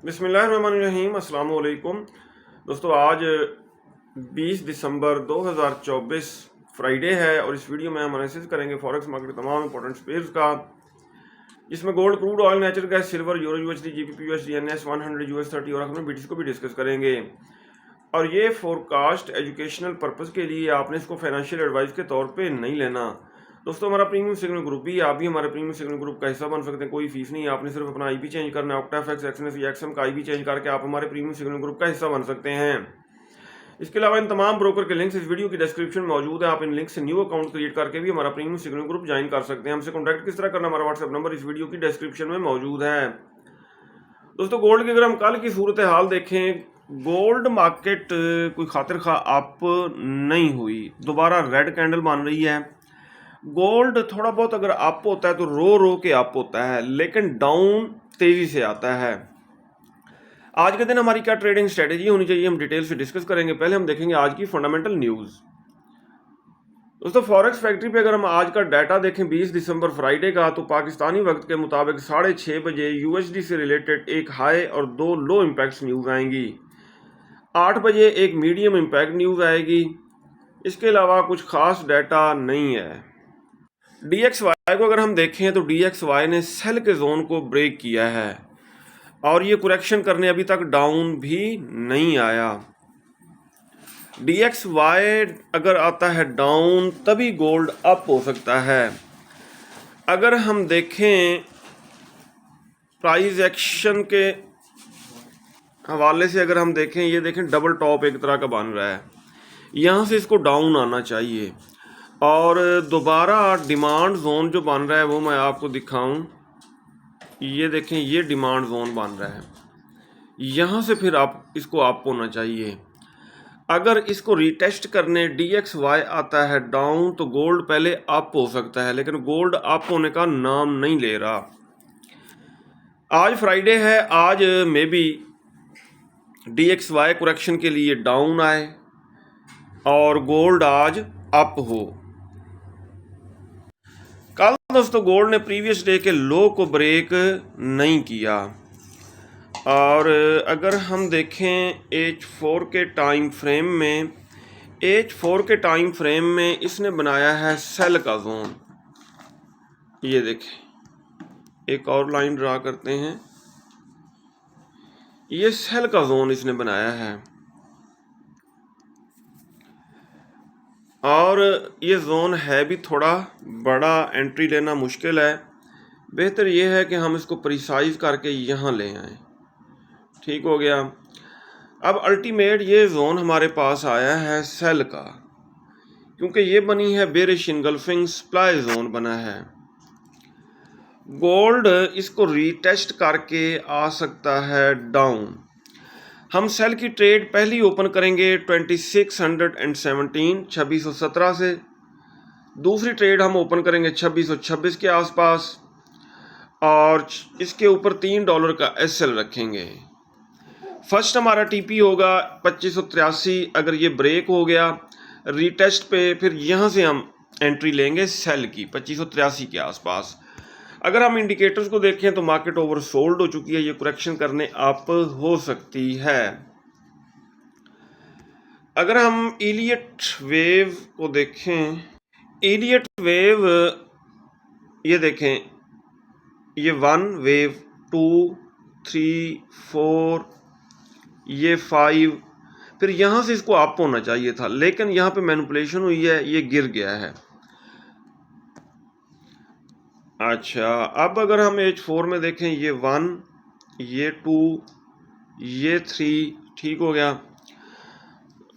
बिस्मिल्लाहिर्रहमानिर्रहीम, अस्सलाम वालेकुम। दोस्तों, आज 20 दिसंबर 2024 फ्राइडे है और इस वीडियो में हम एनालिसिस करेंगे फॉरेक्स मार्केट के तमाम इंपॉर्टेंट पेयर्स का, जिसमें gold, crude oil, natural gas, silver, euro USD, GBP USD, NS 100 US30 और हम बीटीसी को भी डिस्कस करेंगे। और ये फोरकास्ट एजुकेशनल पर्पज़ के लिए, आपने इसको फाइनेंशियल एडवाइस के तौर पे नहीं लेना। दोस्तों, हमारा प्रीमियम सिग्नल ग्रुप भी, आप भी हमारे प्रीमियम सिग्नल ग्रुप का हिस्सा बन सकते हैं। कोई फीस नहीं है, आपने सिर्फ अपना आईपी चेंज करना है। ऑक्टाफेक्स, एक्सएनएस या एक्सएम का आईपी चेंज करके आप हमारे प्रीमियम सिग्नल ग्रुप का हिस्सा बन सकते हैं। इसके अलावा इन तमाम ब्रोकर के लिंक्स इस वीडियो की डिस्क्रिप्शन में मौजूद है। आप इन लिंक से न्यू अकाउंट क्रिएट करके भी हमारा प्रीमियम सिग्नल ग्रुप ज्वाइन कर सकते हैं। हमसे कॉन्टैक्ट किस तरह करना, हमारा व्हाट्सएप नंबर इस वीडियो की डिस्क्रिप्शन में मौजूद है। दोस्तों, गोल्ड की अगर हम कल की सूरत हाल देखें, गोल्ड मार्केट कोई खातिर खा अप नहीं हुई, दोबारा रेड कैंडल बन रही है। गोल्ड थोड़ा बहुत अगर अप होता है तो रो के अप होता है, लेकिन डाउन तेजी से आता है। आज के दिन हमारी क्या ट्रेडिंग स्ट्रेटेजी होनी चाहिए, हम डिटेल से डिस्कस करेंगे। पहले हम देखेंगे आज की फंडामेंटल न्यूज़। दोस्तों, फॉरेक्स फैक्ट्री पे अगर हम आज का डाटा देखें 20 दिसंबर फ्राइडे का, तो पाकिस्तानी वक्त के मुताबिक 6:30 बजे यूएसडी से रिलेटेड एक हाई और 2 लो इम्पैक्ट न्यूज़ आएंगी। 8 बजे एक मीडियम इम्पैक्ट न्यूज़ आएगी। इसके अलावा कुछ खास डाटा नहीं है। DXY को अगर हम देखें तो DXY ने सेल के जोन को ब्रेक किया है और ये करेक्शन करने अभी तक डाउन भी नहीं आया। DXY अगर आता है डाउन तभी गोल्ड अप हो सकता है। अगर हम देखें प्राइस एक्शन के हवाले से, अगर हम देखें, ये देखें डबल टॉप एक तरह का बन रहा है, यहाँ से इसको डाउन आना चाहिए और दोबारा डिमांड जोन जो बन रहा है वो मैं आपको दिखाऊं। ये देखें, ये डिमांड जोन बन रहा है, यहाँ से फिर आप इसको अप होना चाहिए। अगर इसको रीटेस्ट करने DXY आता है डाउन तो गोल्ड पहले अप हो सकता है, लेकिन गोल्ड अप होने का नाम नहीं ले रहा। आज फ्राइडे है, आज मे बी DXY करेक्शन के लिए डाउन आए और गोल्ड आज अप हो। कल दोस्तों गोल्ड ने प्रीवियस डे के लो को ब्रेक नहीं किया और अगर हम देखें H4 के टाइम फ्रेम में, H4 के टाइम फ्रेम में इसने बनाया है सेल का जोन। ये देखें, एक और लाइन ड्रा करते हैं, ये सेल का जोन इसने बनाया है और ये जोन है भी थोड़ा बड़ा, एंट्री लेना मुश्किल है। बेहतर ये है कि हम इसको प्रिसाइज करके यहाँ ले आएँ। ठीक हो गया। अब अल्टीमेट ये जोन हमारे पास आया है सेल का, क्योंकि ये बनी है बेरिश इनगल्फिंग सप्लाई जोन बना है। गोल्ड इसको रीटेस्ट करके आ सकता है डाउन। हम सेल की ट्रेड पहली ओपन करेंगे 2617 2617 से। दूसरी ट्रेड हम ओपन करेंगे 2626 के आसपास और इसके ऊपर $3 का SL रखेंगे। फर्स्ट हमारा TP होगा 2583। अगर ये ब्रेक हो गया रीटेस्ट पे, फिर यहाँ से हम एंट्री लेंगे सेल की 2583 के आसपास। अगर हम इंडिकेटर्स को देखें तो मार्केट ओवर सोल्ड हो चुकी है, ये करेक्शन करने अप हो सकती है। अगर हम इलियट वेव को देखें, इलियट वेव ये देखें, ये 1 वेव, 2, 3, 4, ये 5, फिर यहाँ से इसको अप होना चाहिए था, लेकिन यहाँ पे मैनिपुलेशन हुई है, ये गिर गया है। अच्छा, अब अगर हम H4 में देखें, ये 1, ये 2, ये 3, ठीक हो गया।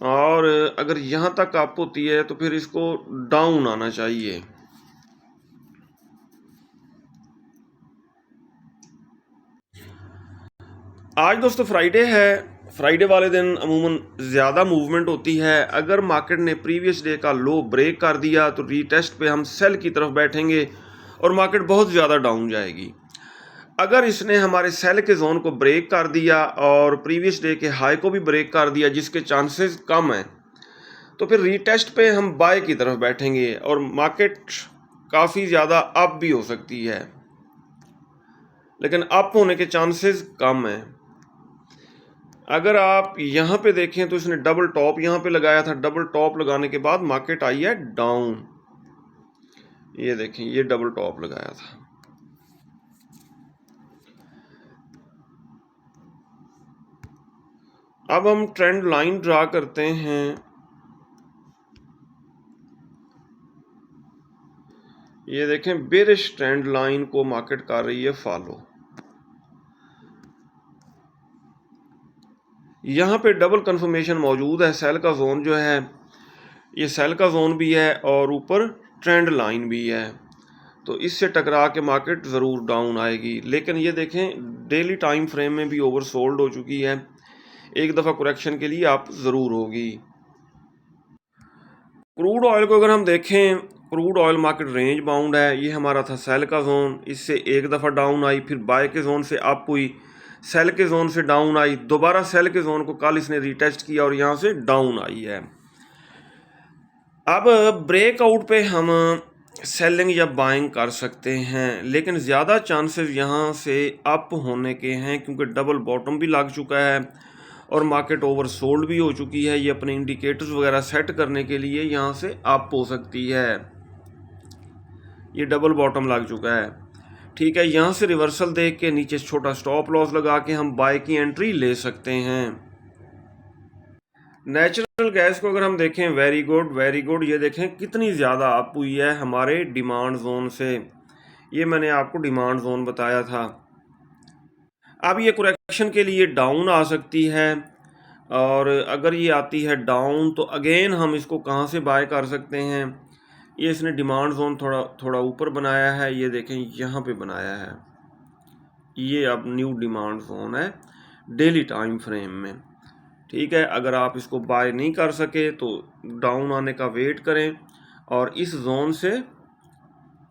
और अगर यहाँ तक अप होती है तो फिर इसको डाउन आना चाहिए। आज दोस्तों फ्राइडे है, फ्राइडे वाले दिन अमूमन ज़्यादा मूवमेंट होती है। अगर मार्केट ने प्रीवियस डे का लो ब्रेक कर दिया तो रीटेस्ट पे हम सेल की तरफ बैठेंगे और मार्केट बहुत ज़्यादा डाउन जाएगी। अगर इसने हमारे सेल के जोन को ब्रेक कर दिया और प्रीवियस डे के हाई को भी ब्रेक कर दिया, जिसके चांसेस कम हैं, तो फिर रीटेस्ट पे हम बाय की तरफ बैठेंगे और मार्केट काफ़ी ज़्यादा अप भी हो सकती है, लेकिन अप होने के चांसेस कम हैं। अगर आप यहाँ पे देखें तो इसने डबल टॉप यहाँ पे लगाया था, डबल टॉप लगाने के बाद मार्केट आई है डाउन। ये देखें, ये डबल टॉप लगाया था। अब हम ट्रेंड लाइन ड्रा करते हैं। ये देखें, बेरिश ट्रेंड लाइन को मार्केट कर रही है फॉलो। यहाँ पे डबल कंफर्मेशन मौजूद है। सेल का जोन जो है, ये सेल का जोन भी है और ऊपर ट्रेंड लाइन भी है, तो इससे टकरा के मार्केट ज़रूर डाउन आएगी। लेकिन ये देखें, डेली टाइम फ्रेम में भी ओवर सोल्ड हो चुकी है। एक दफ़ा करेक्शन के लिए आप ज़रूर होगी। क्रूड ऑयल को अगर हम देखें, crude oil market range bound है। ये हमारा था सेल का जोन, इससे एक दफ़ा डाउन आई, फिर बाय के जोन से अप हुई, सेल के जोन से डाउन आई, दोबारा सेल के जोन को कल इसने रीटेस्ट किया और यहाँ से डाउन आई है। अब ब्रेकआउट पे हम सेलिंग या बाइंग कर सकते हैं, लेकिन ज़्यादा चांसेस यहाँ से अप होने के हैं, क्योंकि डबल बॉटम भी लग चुका है और मार्केट ओवर सोल्ड भी हो चुकी है। ये अपने इंडिकेटर्स वगैरह सेट करने के लिए यहाँ से अप हो सकती है। ये डबल बॉटम लग चुका है, ठीक है। यहाँ से रिवर्सल देख के नीचे छोटा स्टॉप लॉस लगा के हम बाय की एंट्री ले सकते हैं। नेचुरल गैस को अगर हम देखें, वेरी गुड वेरी गुड। ये देखें कितनी ज़्यादा अप हुई है हमारे डिमांड जोन से। ये मैंने आपको डिमांड जोन बताया था। अब ये करेक्शन के लिए डाउन आ सकती है, और अगर ये आती है डाउन तो अगेन हम इसको कहाँ से बाय कर सकते हैं। ये इसने डिमांड जोन थोड़ा ऊपर बनाया है। ये देखें, यहाँ पे बनाया है। ये अब न्यू डिमांड जोन है डेली टाइम फ्रेम में, ठीक है। अगर आप इसको बाय नहीं कर सके तो डाउन आने का वेट करें और इस जोन से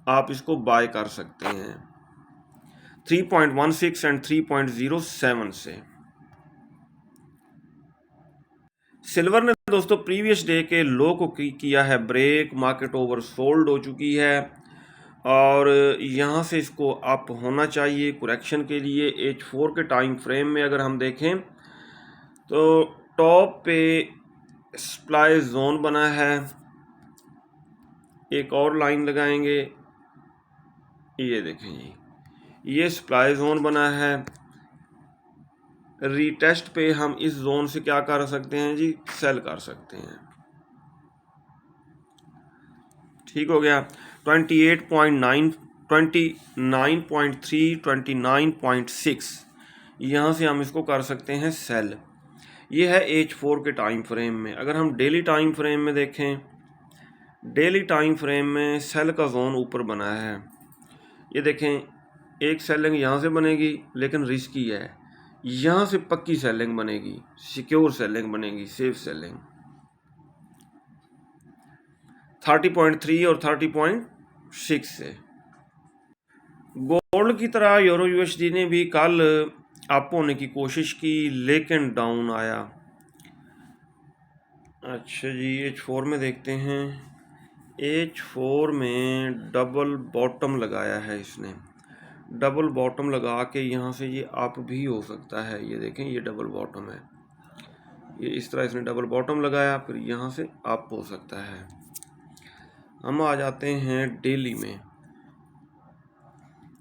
आप इसको बाय कर सकते हैं 3.16 एंड 3.07 से। सिल्वर ने दोस्तों प्रीवियस डे के लो को किया है ब्रेक, मार्केट ओवर सोल्ड हो चुकी है और यहाँ से इसको अप होना चाहिए करेक्शन के लिए। H4 के टाइम फ्रेम में अगर हम देखें तो टॉप पे सप्लाई जोन बना है। एक और लाइन लगाएंगे, ये देखें जी, ये सप्लाई जोन बना है। रीटेस्ट पे हम इस जोन से क्या कर सकते हैं जी, सेल कर सकते हैं, ठीक हो गया। 28.9, 29.3, 29.6 यहाँ से हम इसको कर सकते हैं सेल। ये है H4 के टाइम फ्रेम में। अगर हम डेली टाइम फ्रेम में देखें, डेली टाइम फ्रेम में सेल का जोन ऊपर बना है। ये देखें, एक सेलिंग यहाँ से बनेगी लेकिन रिस्की है, यहाँ से पक्की सेलिंग बनेगी, सिक्योर सेलिंग बनेगी, सेफ सेलिंग। 30.3 और 30.6 से। गोल्ड की तरह यूरो USD ने भी कल अप होने की कोशिश की लेकिन डाउन आया। अच्छा जी, H4 में देखते हैं। H4 में डबल बॉटम लगाया है इसने, डबल बॉटम लगा के यहाँ से ये अप भी हो सकता है। ये देखें, ये डबल बॉटम है, ये इस तरह इसने डबल बॉटम लगाया, फिर यहाँ से अप हो सकता है। हम आ जाते हैं डेली में,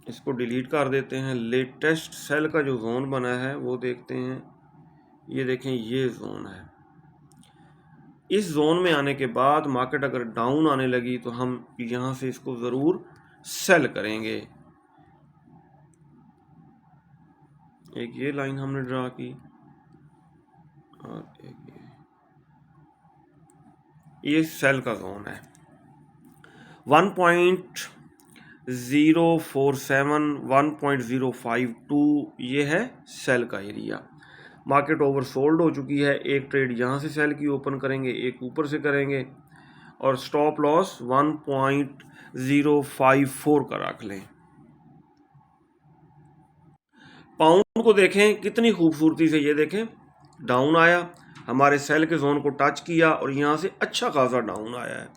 इसको डिलीट कर देते हैं। लेटेस्ट सेल का जो जोन बना है वो देखते हैं। ये देखें, ये जोन है। इस जोन में आने के बाद मार्केट अगर डाउन आने लगी तो हम यहाँ से इसको ज़रूर सेल करेंगे। एक ये लाइन हमने ड्रा की और एक ये सेल का जोन है 1.047, 1.052, ये है सेल का एरिया। मार्केट ओवर सोल्ड हो चुकी है। एक ट्रेड यहाँ से सेल की ओपन करेंगे, एक ऊपर से करेंगे और स्टॉप लॉस 1.054 का रख लें। पाउंड को देखें कितनी खूबसूरती से, ये देखें डाउन आया, हमारे सेल के जोन को टच किया और यहाँ से अच्छा खासा डाउन आया है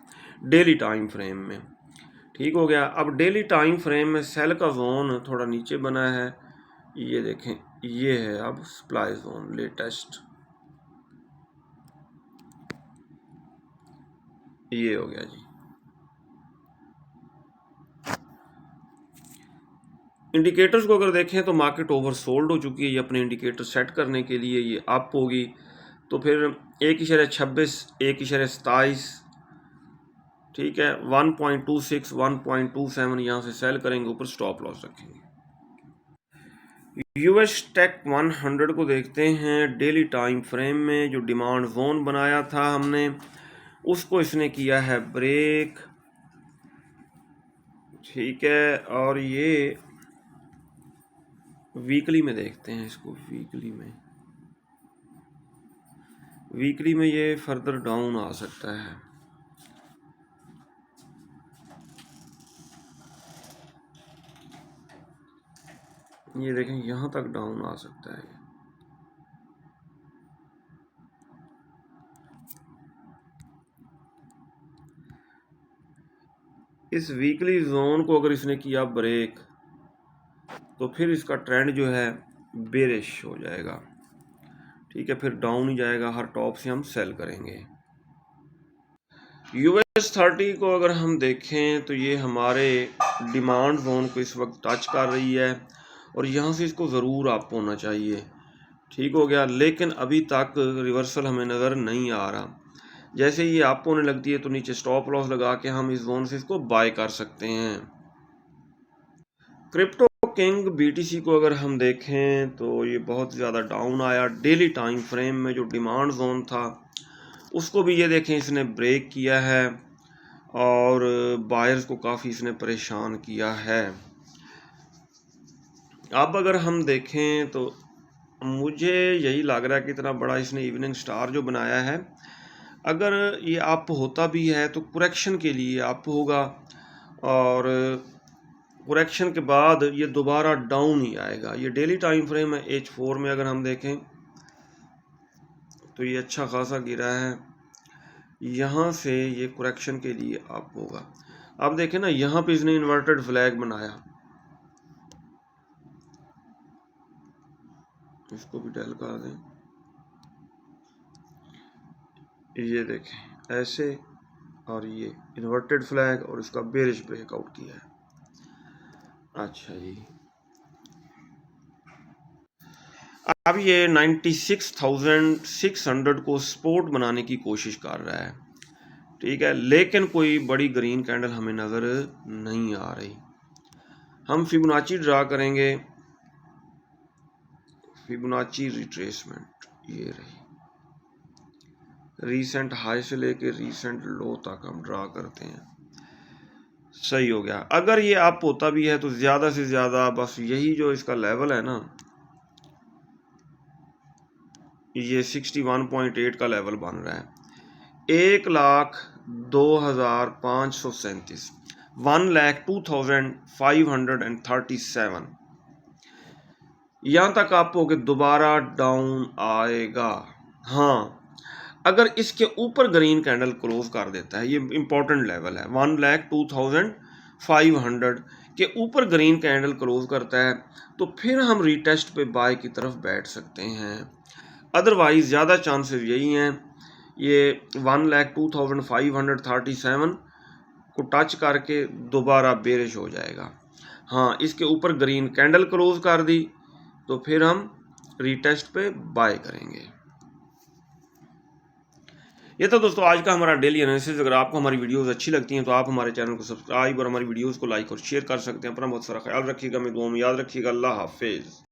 डेली टाइम फ्रेम में, ठीक हो गया। अब डेली टाइम फ्रेम में सेल का जोन थोड़ा नीचे बना है, ये देखें, ये है अब सप्लाई जोन लेटेस्ट, ये हो गया जी। इंडिकेटर्स को अगर देखें तो मार्केट ओवर सोल्ड हो चुकी है। ये अपने इंडिकेटर सेट करने के लिए ये अप होगी, तो फिर 1.26, 1.27, ठीक है, 1.26, 1.27 यहाँ से सेल करेंगे, ऊपर स्टॉप लॉस रखेंगे। यूएस टेक 100 को देखते हैं डेली टाइम फ्रेम में। जो डिमांड जोन बनाया था हमने, उसको इसने किया है ब्रेक, ठीक है। और ये वीकली में देखते हैं इसको, वीकली में ये फर्दर डाउन आ सकता है। ये देखें, यहाँ तक डाउन आ सकता है। इस वीकली जोन को अगर इसने किया ब्रेक, तो फिर इसका ट्रेंड जो है बेरिश हो जाएगा, ठीक है, फिर डाउन ही जाएगा। हर टॉप से हम सेल करेंगे। यूएस 30 को अगर हम देखें तो ये हमारे डिमांड जोन को इस वक्त टच कर रही है, और यहाँ से इसको ज़रूर अप होना चाहिए, ठीक हो गया। लेकिन अभी तक रिवर्सल हमें नज़र नहीं आ रहा। जैसे ये अप होने लगती है तो नीचे स्टॉप लॉस लगा के हम इस जोन से इसको बाय कर सकते हैं। क्रिप्टो किंग बीटीसी को अगर हम देखें तो ये बहुत ज़्यादा डाउन आया। डेली टाइम फ्रेम में जो डिमांड जोन था उसको भी ये देखें इसने ब्रेक किया है, और बायर्स को काफ़ी इसने परेशान किया है। अब अगर हम देखें तो मुझे यही लग रहा है कि इतना बड़ा इसने इवनिंग स्टार जो बनाया है, अगर ये अप होता भी है तो करेक्शन के लिए अप होगा, और करेक्शन के बाद ये दोबारा डाउन ही आएगा। ये डेली टाइम फ्रेम है। H4 में अगर हम देखें तो ये अच्छा खासा गिरा है, यहाँ से ये करेक्शन के लिए अप होगा। अब देखें ना, यहाँ पे इसने इन्वर्टेड फ्लैग बनाया, इसको भी डेल कर दें, ये देखें ऐसे, और ये इन्वर्टेड फ्लैग और इसका बेरिश ब्रेकआउट किया है। अच्छा जी, अब ये 96,600 को सपोर्ट बनाने की कोशिश कर रहा है, ठीक है, लेकिन कोई बड़ी ग्रीन कैंडल हमें नज़र नहीं आ रही। हम फिबोनाची ड्रा करेंगे, फिबोनाची रिट्रेसमेंट ये रही, रीसेंट हाई से लेके रीसेंट लो तक हम ड्रा करते हैं। सही हो गया। अगर ये अप होता भी है तो ज़्यादा से ज़्यादा बस यही जो इसका लेवल है ना, ये 61.8 का लेवल बन रहा है। 1,02,537, 1,02,537, यहाँ तक आप होके दोबारा डाउन आएगा। हाँ, अगर इसके ऊपर ग्रीन कैंडल क्लोज कर देता है, ये इंपॉर्टेंट लेवल है, 1,02,500 के ऊपर ग्रीन कैंडल क्लोज करता है, तो फिर हम रीटेस्ट पे बाय की तरफ बैठ सकते हैं। अदरवाइज ज़्यादा चांसेस यही हैं, ये 1,02,537 को टच करके दोबारा बेरिश हो जाएगा। हाँ, इसके ऊपर ग्रीन कैंडल क्लोज कर दी तो फिर हम रीटेस्ट पे बाय करेंगे। ये तो दोस्तों आज का हमारा डेली एनालिसिस। अगर आपको हमारी वीडियोस अच्छी लगती हैं तो आप हमारे चैनल को सब्सक्राइब और हमारी वीडियोस को लाइक और शेयर कर सकते हैं। अपना बहुत सारा ख्याल रखिएगा, मैं दुआ में याद रखिएगा। अल्लाह हाफिज़।